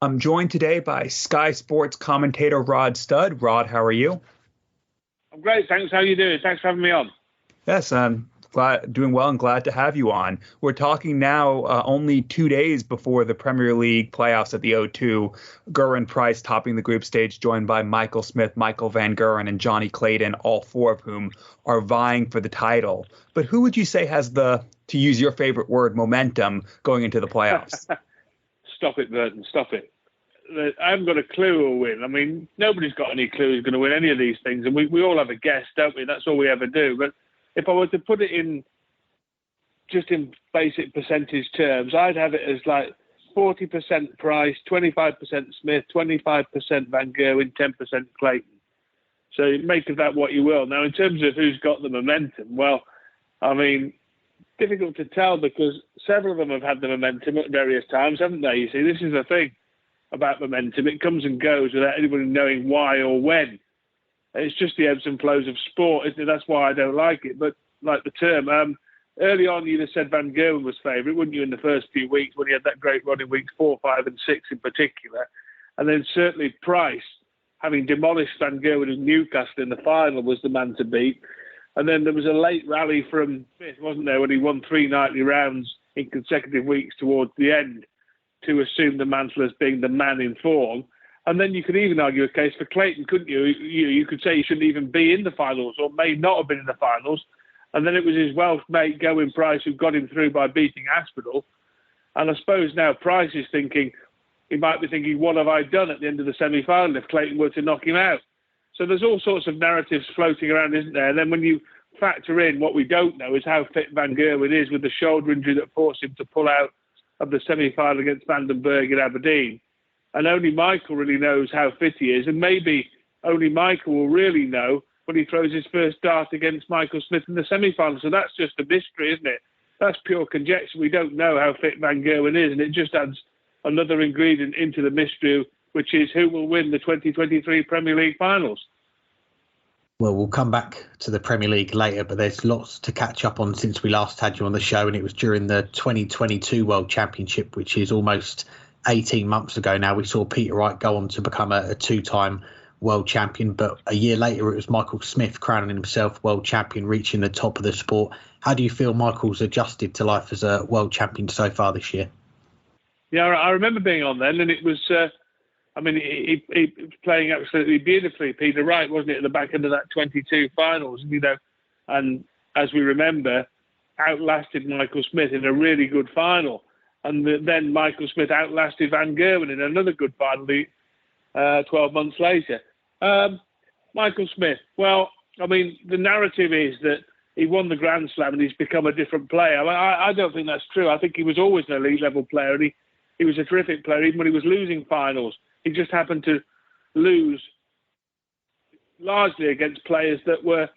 I'm joined today by Sky Sports commentator Rod Studd. Rod, how are you? I'm great, thanks. How are you doing? Thanks for having me on. Yes, I'm doing well and glad to have you on. We're talking now only 2 days before the Premier League playoffs at the O2. Gerwyn Price topping the group stage, joined by Michael Smith, Michael Van Gerwen, and Johnny Clayton, all four of whom are vying for the title. But who would you say has the, to use your favorite word, momentum going into the playoffs? Stop it, Burton. Stop it. I haven't got a clue who'll win. I mean, nobody's got any clue who's going to win any of these things. And we all have a guess, don't we? That's all we ever do. But if I were to put it in just in basic percentage terms, I'd have it as like 40% Price, 25% Smith, 25% Van Gerwen, 10% Clayton. So make of that what you will. Now, in terms of who's got the momentum, well, I mean, difficult to tell because several of them have had the momentum at various times, haven't they? You see, this is the thing about momentum. It comes and goes without anybody knowing why or when. It's just the ebbs and flows of sport, isn't it? That's why I don't like it. But like the term, early on you'd have said Van Gerwen was favourite, wouldn't you, in the first few weeks when he had that great run in weeks 4, 5 and 6 in particular. And then certainly Price, having demolished Van Gerwen in Newcastle in the final, was the man to beat. And then there was a late rally from Smith, wasn't there, when he won 3 nightly rounds in consecutive weeks towards the end to assume the mantle as being the man in form. And then you could even argue a case for Clayton, couldn't you? You could say he shouldn't even be in the finals or may not have been in the finals. And then it was his Welsh mate, Gerwyn Price, who got him through by beating Aspinall. And I suppose now Price is thinking, he might be thinking, what have I done at the end of the semi-final if Clayton were to knock him out? So there's all sorts of narratives floating around, isn't there? And then when you factor in what we don't know is how fit Van Gerwen is with the shoulder injury that forced him to pull out of the semi-final against Vandenberg in Aberdeen. And only Michael really knows how fit he is. And maybe only Michael will really know when he throws his first dart against Michael Smith in the semi-final. So that's just a mystery, isn't it? That's pure conjecture. We don't know how fit Van Gerwen is. And it just adds another ingredient into the mystery, which is who will win the 2023 Premier League finals. Well, we'll come back to the Premier League later, but there's lots to catch up on since we last had you on the show, and it was during the 2022 World Championship, which is almost 18 months ago now. We saw Peter Wright go on to become a two-time world champion, but a year later it was Michael Smith crowning himself world champion, reaching the top of the sport. How do you feel Michael's adjusted to life as a world champion so far this year? Yeah, I remember being on then, and it was... he was playing absolutely beautifully, Peter Wright, wasn't it, at the back end of that 22 finals, and as we remember, outlasted Michael Smith in a really good final. And then Michael Smith outlasted Van Gerwen in another good final 12 months later. Michael Smith, well, I mean, the narrative is that he won the Grand Slam and he's become a different player. I don't think that's true. I think he was always an elite level player, and he was a terrific player even when he was losing finals. He just happened to lose largely against players that were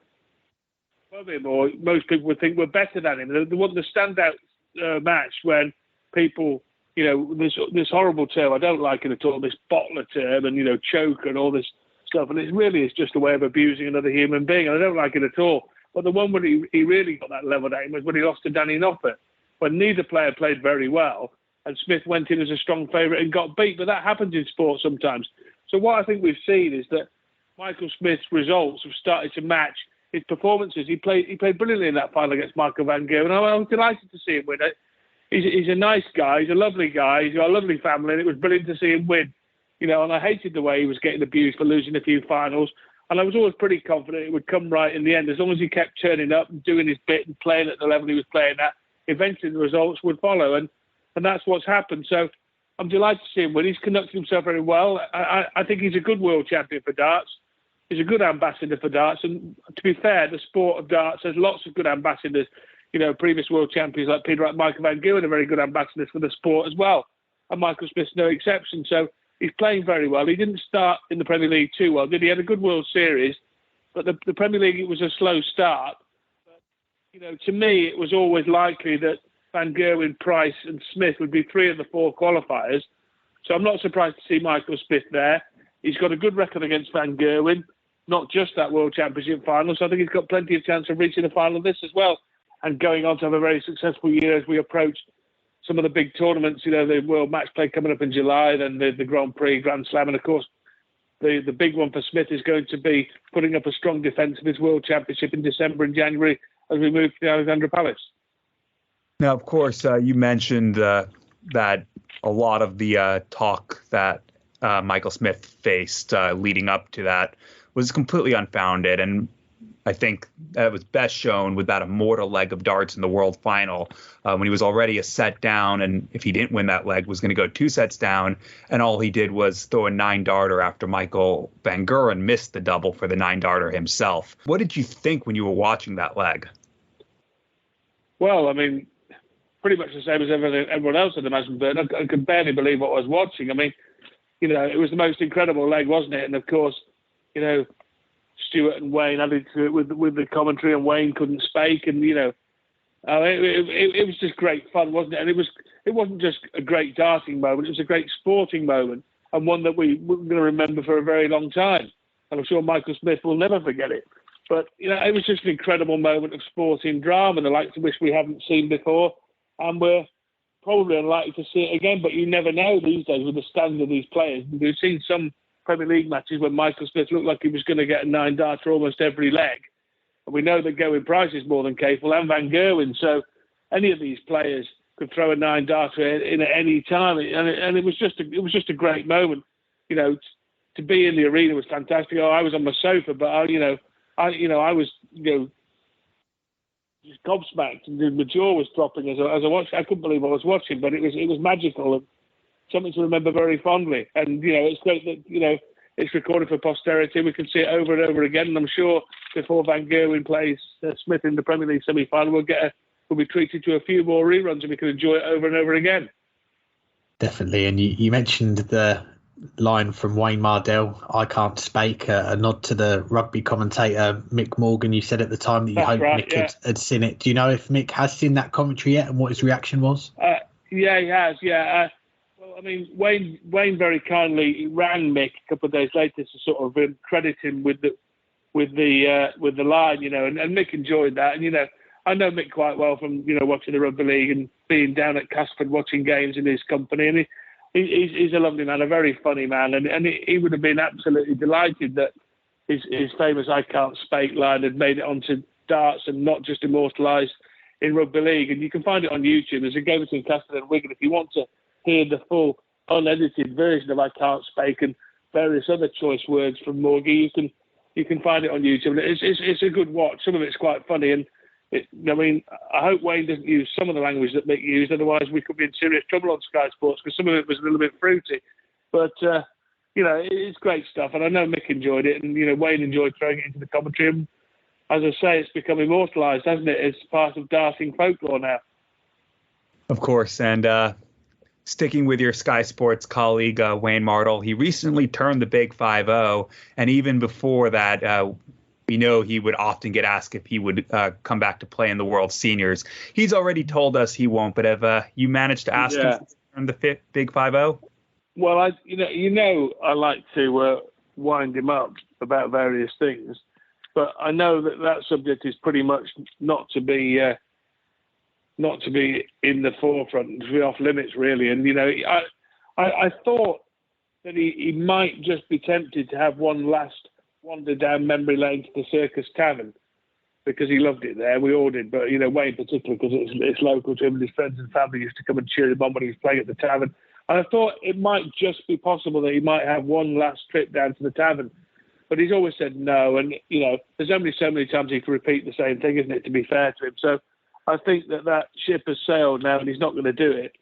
above him, or most people would think were better than him. The standout match when people, this horrible term, I don't like it at all, this bottler term, and, choke and all this stuff. And it really is just a way of abusing another human being. And I don't like it at all. But the one where he really got that levelled at him was when he lost to Danny Noppert, when neither player played very well. And Smith went in as a strong favourite and got beat. But that happens in sport sometimes. So what I think we've seen is that Michael Smith's results have started to match his performances. He played brilliantly in that final against Michael Van Gerwen. I was delighted to see him win it. He's a nice guy. He's a lovely guy. He's got a lovely family. And it was brilliant to see him win. And I hated the way he was getting abused for losing a few finals. And I was always pretty confident it would come right in the end. As long as he kept turning up and doing his bit and playing at the level he was playing at, eventually the results would follow. And that's what's happened. So I'm delighted to see him win. He's conducted himself very well. I think he's a good world champion for darts. He's a good ambassador for darts. And to be fair, the sport of darts has lots of good ambassadors. Previous world champions like Peter Wright, Michael Van Gerwen are very good ambassadors for the sport as well. And Michael Smith's no exception. So he's playing very well. He didn't start in the Premier League too well, did he? He had a good World Series. But the Premier League, it was a slow start. But, to me, it was always likely that Van Gerwen, Price and Smith would be 3 of the 4 qualifiers. So I'm not surprised to see Michael Smith there. He's got a good record against Van Gerwen, not just that World Championship final. So I think he's got plenty of chance of reaching the final of this as well and going on to have a very successful year as we approach some of the big tournaments, the World Match Play coming up in July, then the Grand Prix, Grand Slam, and of course, the big one for Smith is going to be putting up a strong defence of his World Championship in December and January as we move to the Alexandra Palace. Now, of course, you mentioned that a lot of the talk that Michael Smith faced leading up to that was completely unfounded. And I think that was best shown with that immortal leg of darts in the World Final when he was already a set down. And if he didn't win that leg, was going to go 2 sets down. And all he did was throw a 9-darter after Michael Van Gerwen missed the double for the 9-darter himself. What did you think when you were watching that leg? Well, I mean, pretty much the same as everyone else, I'd imagine, but I could barely believe what I was watching. I mean, it was the most incredible leg, wasn't it? And of course, Stuart and Wayne added to it with the commentary, and Wayne couldn't speak, and it was just great fun, wasn't it? And it wasn't just a great darting moment; it was a great sporting moment, and one that we're going to remember for a very long time. And I'm sure Michael Smith will never forget it. But it was just an incredible moment of sporting drama, the likes of which we haven't seen before, and we're probably unlikely to see it again. But you never know these days with the standard of these players. We've seen some Premier League matches when Michael Smith looked like he was going to get a 9-darter almost every leg. And we know that Gerwyn Price is more than capable, and Van Gerwen. So any of these players could throw a 9-darter in at any time. And it was just a great moment. To be in the arena was fantastic. I was on my sofa, but I was just gobsmacked, and my jaw was dropping as I watched. I couldn't believe what I was watching, but it was magical and something to remember very fondly. And it's great that it's recorded for posterity. We can see it over and over again. And I'm sure before Van Gerwen plays Smith in the Premier League semi-final, we'll be treated to a few more reruns, and we can enjoy it over and over again. Definitely. And you mentioned the line from Wayne Mardle, "I can't speak," a nod to the rugby commentator Mick Morgan. You said at the time that you hoped Mick had seen it. Do you know if Mick has seen that commentary yet and what his reaction was? Yeah, he has. Yeah. Well, I mean, Wayne very kindly rang Mick a couple of days later to sort of credit him with the line, and Mick enjoyed that. And I know Mick quite well from watching the rugby league and being down at Casford watching games in his company, and he's a lovely man, a very funny man, and he would have been absolutely delighted that his famous "I can't speak" line had made it onto darts and not just immortalised in rugby league. And you can find it on YouTube. There's a game between Casford and Wigan. If you want to hear the full unedited version of "I can't speak" and various other choice words from Morgie, you can find it on YouTube. It's a good watch. Some of it's quite funny, and I hope Wayne doesn't use some of the language that Mick used, otherwise we could be in serious trouble on Sky Sports, because some of it was a little bit fruity. But, it's great stuff, and I know Mick enjoyed it, and, Wayne enjoyed throwing it into the commentary. And as I say, it's become immortalised, hasn't it? It's part of darting folklore now. Of course, and sticking with your Sky Sports colleague, Wayne Mardle, he recently turned the big 5-0, and even before that, we know he would often get asked if he would come back to play in the World Seniors. He's already told us he won't, but have you managed to ask him to turn the big 5-0? Well, I like to wind him up about various things, but I know that subject is pretty much not to be in the forefront, to be off limits, really. And I thought that he might just be tempted to have one last wander down memory lane to the Circus Tavern, because he loved it there. We all did, but Wayne particularly, because it's local to him, and his friends and family used to come and cheer him on when he was playing at the tavern. And I thought it might just be possible that he might have one last trip down to the tavern, but he's always said no. And there's only so many times he can repeat the same thing, isn't it, to be fair to him? So I think that ship has sailed now, and he's not going to do it.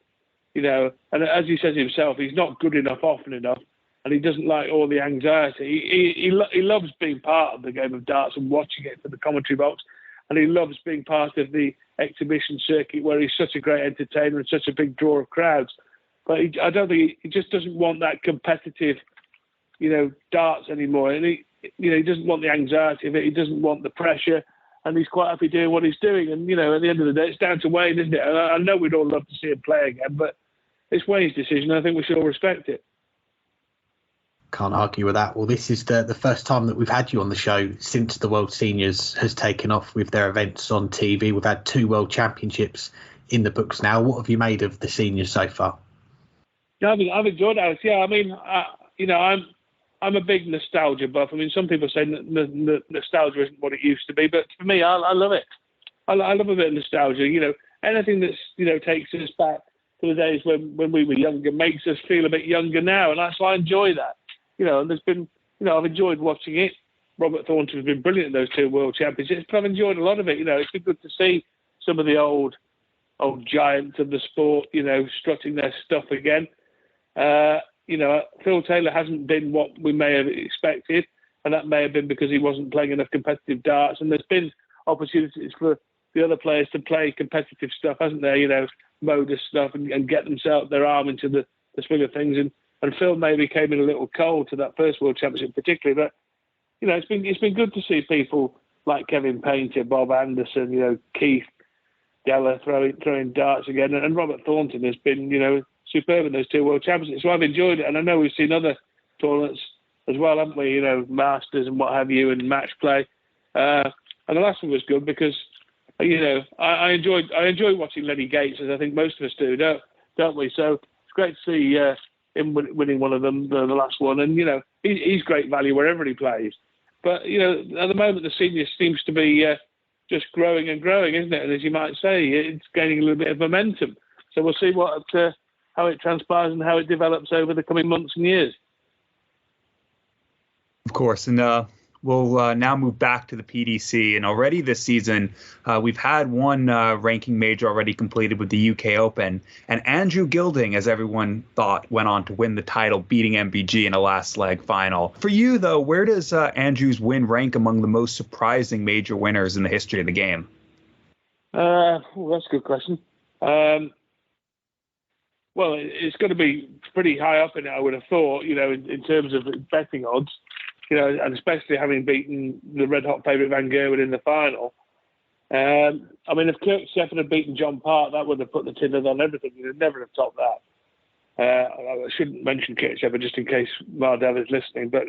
And as he says himself, he's not good enough often enough. And he doesn't like all the anxiety. He loves being part of the game of darts and watching it from the commentary box. And he loves being part of the exhibition circuit, where he's such a great entertainer and such a big draw of crowds. But I don't think he just doesn't want that competitive, darts anymore. And he doesn't want the anxiety of it. He doesn't want the pressure. And he's quite happy doing what he's doing. And, at the end of the day, it's down to Wayne, isn't it? And I know we'd all love to see him play again, but it's Wayne's decision. I think we should all respect it. Can't argue with that. Well, this is the first time that we've had you on the show since the World Seniors has taken off with their events on TV. We've had 2 World Championships in the books now. What have you made of the seniors so far? Yeah, I've enjoyed it. Yeah, I mean, I'm a big nostalgia buff. I mean, some people say nostalgia isn't what it used to be, but for me, I love it. I love a bit of nostalgia. Anything that's takes us back to the days when we were younger makes us feel a bit younger now, and that's why I enjoy that. And there's been, I've enjoyed watching it. Robert Thornton has been brilliant in those 2 World Championships, but I've enjoyed a lot of it. It's been good to see some of the old giants of the sport, strutting their stuff again. Phil Taylor hasn't been what we may have expected, and that may have been because he wasn't playing enough competitive darts. And there's been opportunities for the other players to play competitive stuff, hasn't there? Modus stuff and get their arm into the swing of things. And Phil maybe came in a little cold to that first World Championship particularly, but it's been good to see people like Kevin Painter, Bob Anderson, Keith Geller throwing darts again, and Robert Thornton has been superb in those 2 World Championships. So I've enjoyed it, and I know we've seen other tournaments as well, haven't we? Masters and what have you, and match play. And the last one was good because I enjoy watching Lenny Gates, as I think most of us do, don't we? So it's great to see him winning one of them, the last one, and he's great value wherever he plays. But at the moment the senior seems to be just growing and growing, isn't it? And as you might say, it's gaining a little bit of momentum. So we'll see how it transpires and how it develops over the coming months and years. Of course, and we'll now move back to the PDC. And already this season, we've had one ranking major already completed with the UK Open. And Andrew Gilding, as everyone thought, went on to win the title, beating MVG in a last leg final. For you, though, where does Andrew's win rank among the most surprising major winners in the history of the game? That's a good question. Well, it's going to be pretty high up in it, I would have thought, in terms of betting odds. And especially having beaten the red-hot favourite Van Gerwen in the final. I mean, if Kirk Shepard had beaten John Park, that would have put the tinners on everything. You'd never have topped that. I shouldn't mention Kirk Shepard just in case Mardle is listening, but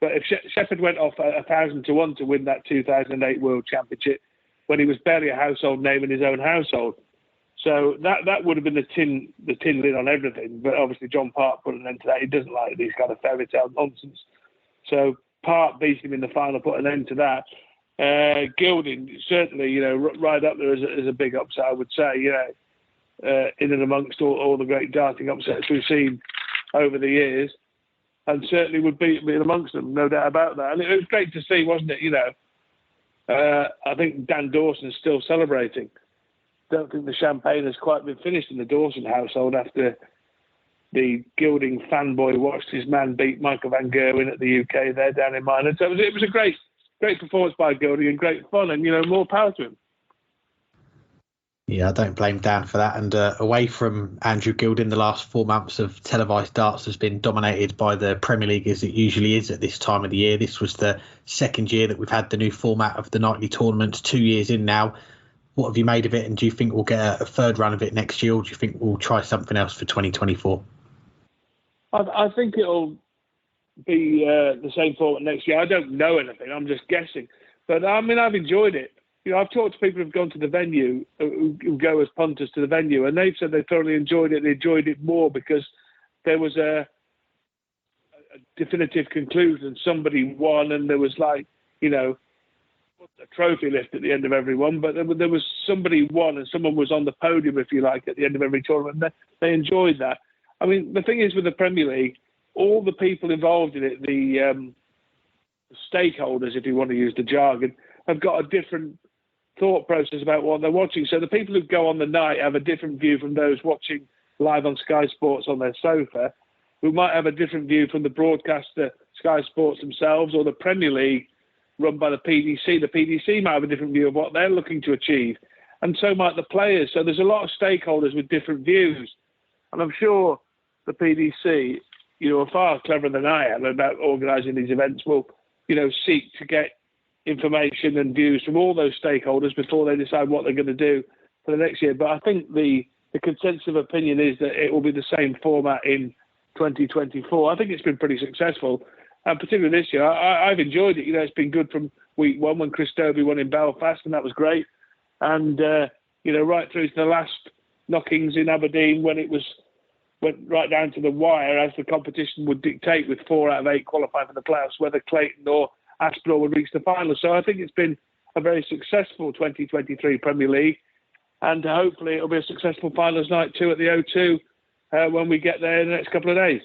if Shepard went off 1,000 to 1 to win that 2008 World Championship when he was barely a household name in his own household. So that would have been the tin lid on everything. But obviously John Park put an end to that. He doesn't like these kind of fairy tale nonsense. So Park beating him in the final, put an end to that. Gilding, certainly, right up there as a big upset, I would say, in and amongst all the great darting upsets we've seen over the years. And certainly would be amongst them, no doubt about that. And it was great to see, wasn't it? I think Dan Dawson's still celebrating. Don't think the champagne has quite been finished in the Dawson household after the Gilding fanboy watched his man beat Michael Van Gerwen at the UK there down in Minot. So it was a great performance by Gilding and great fun, and more power to him. Yeah, I don't blame Dan for that. And away from Andrew Gilding, the last 4 months of televised darts has been dominated by the Premier League, as it usually is at this time of the year. This was the second year that we've had the new format of the nightly tournament, 2 years in now. What have you made of it, and do you think we'll get a third run of it next year, or do you think we'll try something else for 2024? I think it'll be the same format next year. I don't know anything. I'm just guessing. But, I mean, I've enjoyed it. I've talked to people who've gone to the venue, who go as punters to the venue, and they've said they thoroughly enjoyed it. They enjoyed it more because there was a definitive conclusion. Somebody won, and there was a trophy lift at the end of every one, but there was somebody won and someone was on the podium, if you like, at the end of every tournament. They enjoyed that. I mean, the thing is with the Premier League, all the people involved in it, the stakeholders, if you want to use the jargon, have got a different thought process about what they're watching. So the people who go on the night have a different view from those watching live on Sky Sports on their sofa, who might have a different view from the broadcaster, Sky Sports themselves, or the Premier League run by the PDC. The PDC might have a different view of what they're looking to achieve, and so might the players. So there's a lot of stakeholders with different views. And I'm sure the PDC, are far cleverer than I am about organising these events, will, seek to get information and views from all those stakeholders before they decide what they're going to do for the next year. But I think the consensus of opinion is that it will be the same format in 2024. I think it's been pretty successful. And particularly this year, I've enjoyed it. It's been good from week one when Chris Dobey won in Belfast, and that was great. And, right through to the last knockings in Aberdeen when it went right down to the wire as the competition would dictate, with 4 out of 8 qualifying for the playoffs, whether Clayton or Aspinall would reach the final. So I think it's been a very successful 2023 Premier League, and hopefully it'll be a successful finals night too at the O2 when we get there in the next couple of days.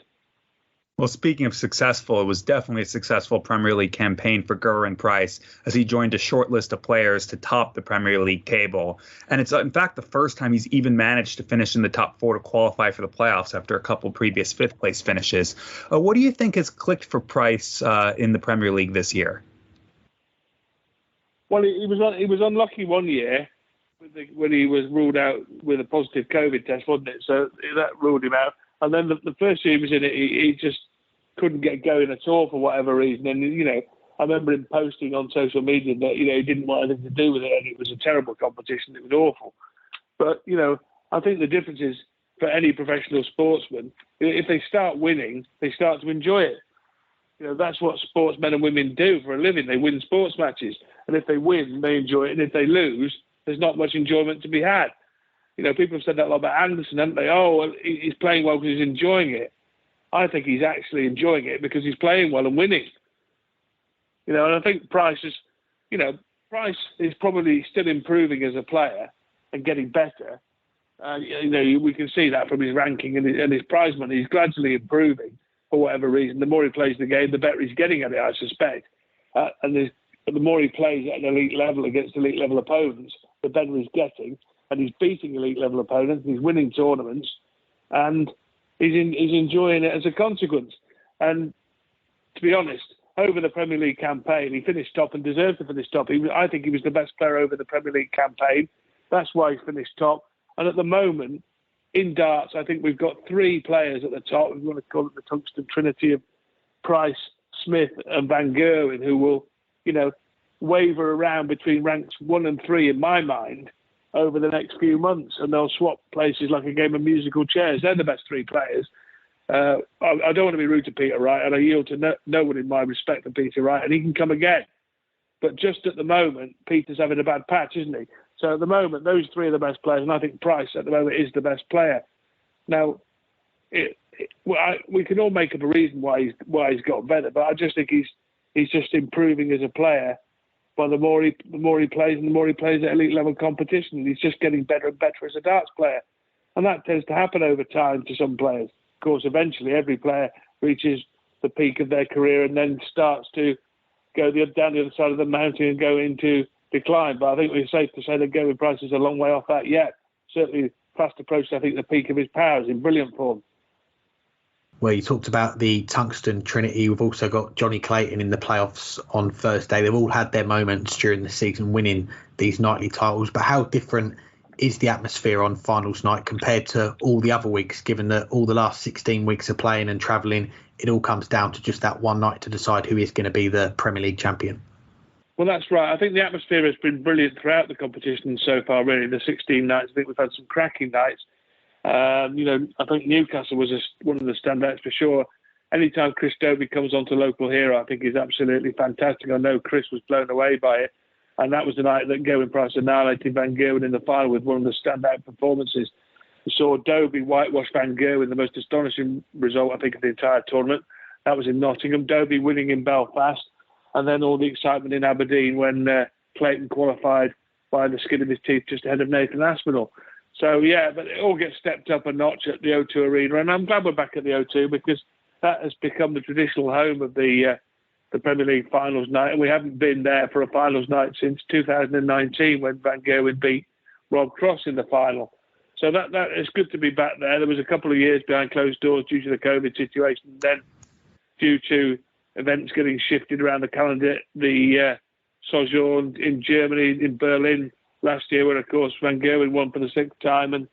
Well, speaking of successful, it was definitely a successful Premier League campaign for Gerwyn Price as he joined a short list of players to top the Premier League table. And it's, in fact, the first time he's even managed to finish in the top 4 to qualify for the playoffs after a couple previous 5th place finishes. What do you think has clicked for Price in the Premier League this year? Well, he was unlucky one year when he was ruled out with a positive COVID test, wasn't it? So that ruled him out. And then the first year he was in it, he just couldn't get going at all for whatever reason. And, I remember him posting on social media that, he didn't want anything to do with it, and it was a terrible competition. It was awful. But, I think the difference is for any professional sportsman, if they start winning, they start to enjoy it. That's what sportsmen and women do for a living. They win sports matches. And if they win, they enjoy it. And if they lose, there's not much enjoyment to be had. People have said that a lot about Anderson, haven't they? Oh, well, he's playing well because he's enjoying it. I think he's actually enjoying it because he's playing well and winning. And I think Price is probably still improving as a player and getting better. We can see that from his ranking and his prize money. He's gradually improving for whatever reason. The more he plays the game, the better he's getting at it, I suspect. And the more he plays at an elite level against elite level opponents, the better he's getting. And he's beating elite level opponents, he's winning tournaments, and he's enjoying it as a consequence. And to be honest, over the Premier League campaign, he finished top and deserved to finish top. I think he was the best player over the Premier League campaign. That's why he finished top. And at the moment, in darts, I think we've got 3 players at the top. We want to call it the tungsten trinity of Price, Smith, and Van Gerwen, who will, waver around between ranks 1 and 3 in my mind over the next few months, and they'll swap places like a game of musical chairs. They're the best 3 players. I don't want to be rude to Peter Wright, and I yield to no one in my respect for Peter Wright, and he can come again. But just at the moment, Peter's having a bad patch, isn't he? So at the moment, those 3 are the best players, and I think Price at the moment is the best player. Now, we can all make up a reason why he's got better, but I just think he's just improving as a player. But the more he plays, and the more he plays at elite level competition, he's just getting better and better as a darts player, and that tends to happen over time to some players. Of course, eventually every player reaches the peak of their career and then starts to go down the other side of the mountain and go into decline. But I think it's safe to say that Gerwyn Price is a long way off that yet. Certainly fast approaching, I think, the peak of his powers in brilliant form. Well, you talked about the tungsten trinity. We've also got Johnny Clayton in the playoffs on Thursday. They've all had their moments during the season winning these nightly titles. But how different is the atmosphere on finals night compared to all the other weeks, given that all the last 16 weeks of playing and travelling, it all comes down to just that one night to decide who is going to be the Premier League champion? Well, that's right. I think the atmosphere has been brilliant throughout the competition so far, really. The 16 nights, I think we've had some cracking nights. I think Newcastle was one of the standouts for sure. Anytime Chris Dobey comes onto Local Hero, I think he's absolutely fantastic. I know Chris was blown away by it. And that was the night that Gerwyn Price annihilated Van Gerwen in the final with one of the standout performances. We saw Dobey whitewash Van Gerwen, the most astonishing result, I think, of the entire tournament. That was in Nottingham. Dobey winning in Belfast. And then all the excitement in Aberdeen when Clayton qualified by the skin of his teeth just ahead of Nathan Aspinall. So, yeah, but it all gets stepped up a notch at the O2 Arena. And I'm glad we're back at the O2 because that has become the traditional home of the Premier League finals night. And we haven't been there for a finals night since 2019 when Van Gerwen beat Rob Cross in the final. So that it's good to be back there. There was a couple of years behind closed doors due to the COVID situation. Then due to events getting shifted around the calendar, the sojourn in Germany, in Berlin last year, where, of course, Van Gerwen won for the 6th time and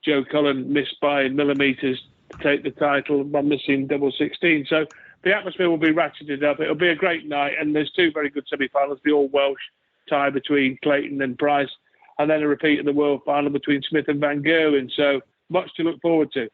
Joe Cullen missed by millimetres to take the title by missing double 16. So the atmosphere will be ratcheted up. It'll be a great night, and there's 2 very good semi-finals, the all-Welsh tie between Clayton and Price, and then a repeat of the World Final between Smith and Van Gerwen. So much to look forward to.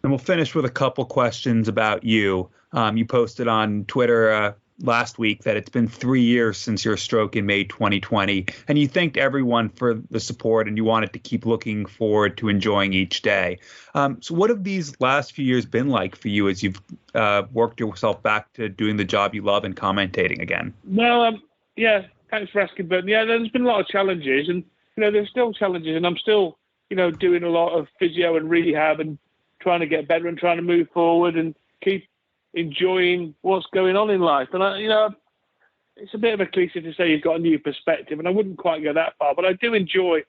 And we'll finish with a couple questions about you. You posted on Twitter last week that it's been 3 years since your stroke in May 2020, and you thanked everyone for the support and you wanted to keep looking forward to enjoying each day. So what have these last few years been like for you as you've worked yourself back to doing the job you love and commentating again? Well, yeah, thanks for asking, but yeah, there's been a lot of challenges, and there's still challenges, and I'm still doing a lot of physio and rehab and trying to get better and trying to move forward and keep enjoying what's going on in life. And it's a bit of a cliche to say you've got a new perspective, and I wouldn't quite go that far, but I do enjoy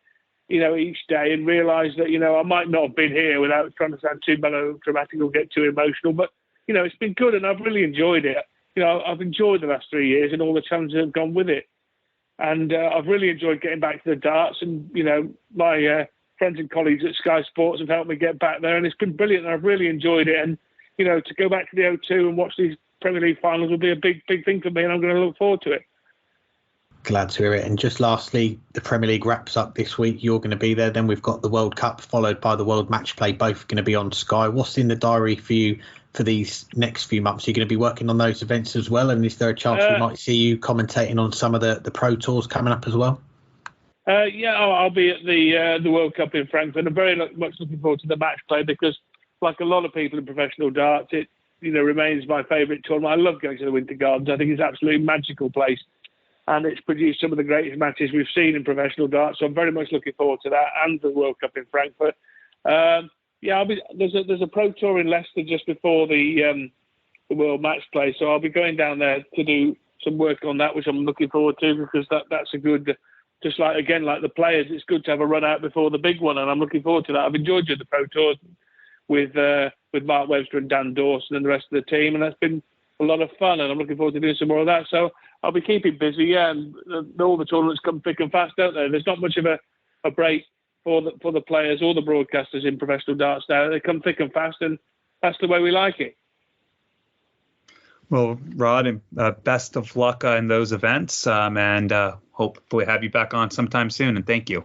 each day and realise that I might not have been here without trying to sound too melodramatic or get too emotional, but it's been good and I've really enjoyed it. I've enjoyed the last 3 years and all the challenges that have gone with it, and I've really enjoyed getting back to the darts, and my friends and colleagues at Sky Sports have helped me get back there, and it's been brilliant and I've really enjoyed it. And to go back to the O2 and watch these Premier League finals will be a big thing for me, and I'm going to look forward to it. Glad to hear it. And just lastly, the Premier League wraps up this week. You're going to be there. Then we've got the World Cup followed by the World Match Play, both going to be on Sky. What's in the diary for you for these next few months? Are you going to be working on those events as well? And is there a chance we might see you commentating on some of the Pro Tours coming up as well? Yeah, I'll be at the World Cup in Frankfurt. I'm very much looking forward to the match play because, like a lot of people in professional darts, it remains my favourite tournament. I love going to the Winter Gardens. I think it's an absolutely magical place, and it's produced some of the greatest matches we've seen in professional darts. So I'm very much looking forward to that and the World Cup in Frankfurt. Yeah, there's a Pro Tour in Leicester just before the World Match Play, so I'll be going down there to do some work on that, which I'm looking forward to because that's a good. Just like the players, it's good to have a run out before the big one, and I'm looking forward to that. I've enjoyed the Pro Tours with Mark Webster and Dan Dawson and the rest of the team, and that's been a lot of fun, and I'm looking forward to doing some more of that. So I'll be keeping busy, yeah, and all the tournaments come thick and fast, don't they? There's not much of a break for the players or the broadcasters in professional darts now. They come thick and fast, and that's the way we like it. Well, Rod, best of luck in those events, and hopefully have you back on sometime soon. And thank you.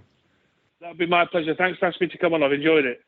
That would be my pleasure. Thanks for asking me to come on. I've enjoyed it.